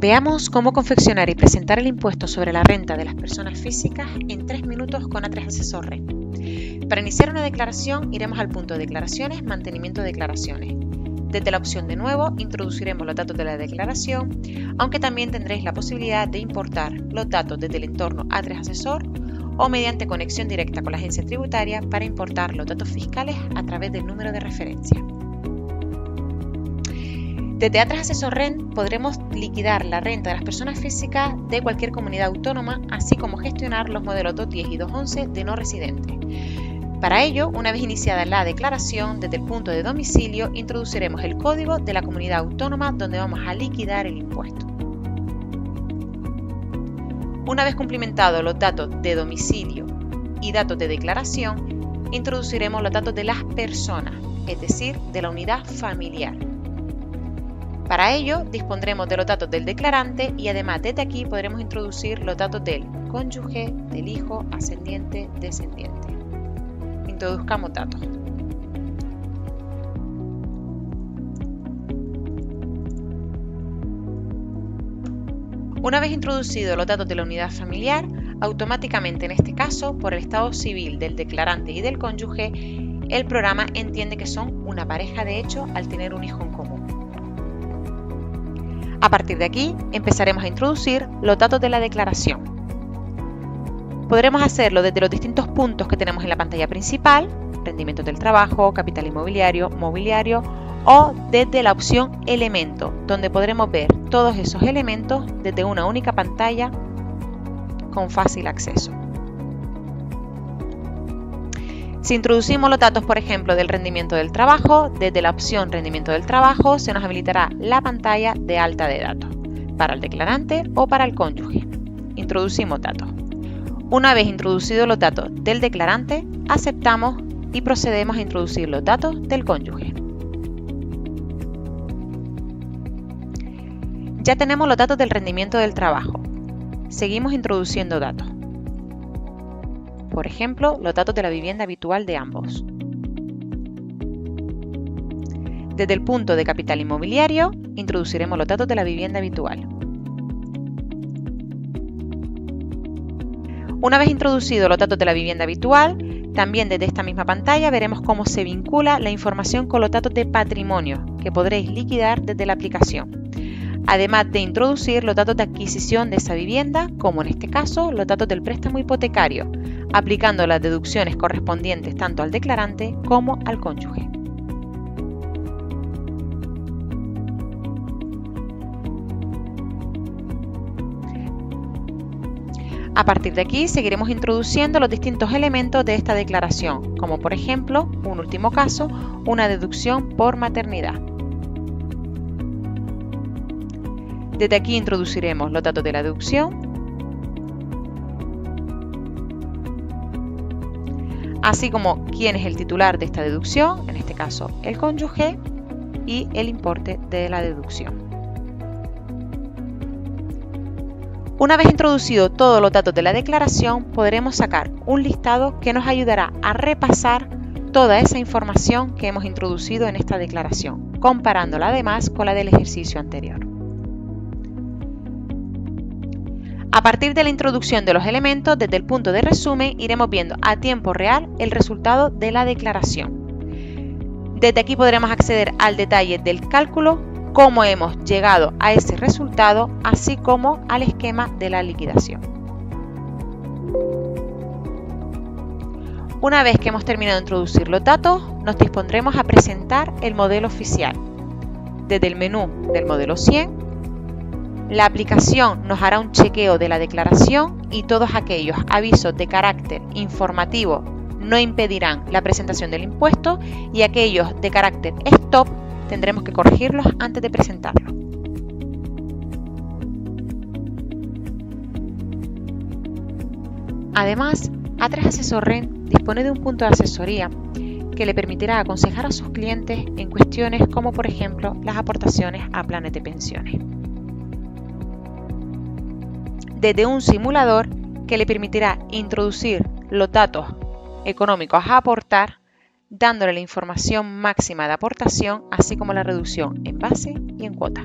Veamos cómo confeccionar y presentar el impuesto sobre la renta de las personas físicas en 3 minutos con A3 Asesor REN. Para iniciar una declaración iremos al punto de Declaraciones, Mantenimiento de Declaraciones. Desde la opción de Nuevo introduciremos los datos de la declaración, aunque también tendréis la posibilidad de importar los datos desde el entorno A3 Asesor o mediante conexión directa con la agencia tributaria para importar los datos fiscales a través del número de referencia. Desde A3 Asesor REN podremos liquidar la renta de las personas físicas de cualquier comunidad autónoma, así como gestionar los modelos 210 y 211 de no residentes. Para ello, una vez iniciada la declaración, desde el punto de domicilio introduciremos el código de la comunidad autónoma donde vamos a liquidar el impuesto. Una vez cumplimentados los datos de domicilio y datos de declaración, introduciremos los datos de las personas, es decir, de la unidad familiar. Para ello, dispondremos de los datos del declarante y además desde aquí podremos introducir los datos del cónyuge, del hijo, ascendiente, descendiente. Introduzcamos datos. Una vez introducidos los datos de la unidad familiar, automáticamente en este caso, por el estado civil del declarante y del cónyuge, el programa entiende que son una pareja de hecho al tener un hijo en común. A partir de aquí, empezaremos a introducir los datos de la declaración. Podremos hacerlo desde los distintos puntos que tenemos en la pantalla principal, rendimientos del trabajo, capital inmobiliario, mobiliario, o desde la opción Elemento, donde podremos ver todos esos elementos desde una única pantalla con fácil acceso. Si introducimos los datos, por ejemplo, del rendimiento del trabajo, desde la opción Rendimiento del trabajo se nos habilitará la pantalla de alta de datos, para el declarante o para el cónyuge. Introducimos datos. Una vez introducidos los datos del declarante, aceptamos y procedemos a introducir los datos del cónyuge. Ya tenemos los datos del rendimiento del trabajo. Seguimos introduciendo datos. Por ejemplo, los datos de la vivienda habitual de ambos. Desde el punto de capital inmobiliario, introduciremos los datos de la vivienda habitual. Una vez introducidos los datos de la vivienda habitual, también desde esta misma pantalla veremos cómo se vincula la información con los datos de patrimonio, que podréis liquidar desde la aplicación. Además de introducir los datos de adquisición de esa vivienda, como en este caso los datos del préstamo hipotecario, aplicando las deducciones correspondientes tanto al declarante como al cónyuge. A partir de aquí seguiremos introduciendo los distintos elementos de esta declaración, como por ejemplo, un último caso, una deducción por maternidad. Desde aquí introduciremos los datos de la deducción, así como quién es el titular de esta deducción, en este caso el cónyuge, y el importe de la deducción. Una vez introducidos todos los datos de la declaración, podremos sacar un listado que nos ayudará a repasar toda esa información que hemos introducido en esta declaración, comparándola además con la del ejercicio anterior. A partir de la introducción de los elementos, desde el punto de resumen, iremos viendo a tiempo real el resultado de la declaración. Desde aquí podremos acceder al detalle del cálculo, cómo hemos llegado a ese resultado, así como al esquema de la liquidación. Una vez que hemos terminado de introducir los datos, nos dispondremos a presentar el modelo oficial. Desde el menú del modelo 100, la aplicación nos hará un chequeo de la declaración y todos aquellos avisos de carácter informativo no impedirán la presentación del impuesto y aquellos de carácter stop tendremos que corregirlos antes de presentarlo. Además, A3 Asesor REN dispone de un punto de asesoría que le permitirá aconsejar a sus clientes en cuestiones como por ejemplo las aportaciones a planes de pensiones. Desde un simulador que le permitirá introducir los datos económicos a aportar, dándole la información máxima de aportación, así como la reducción en base y en cuota.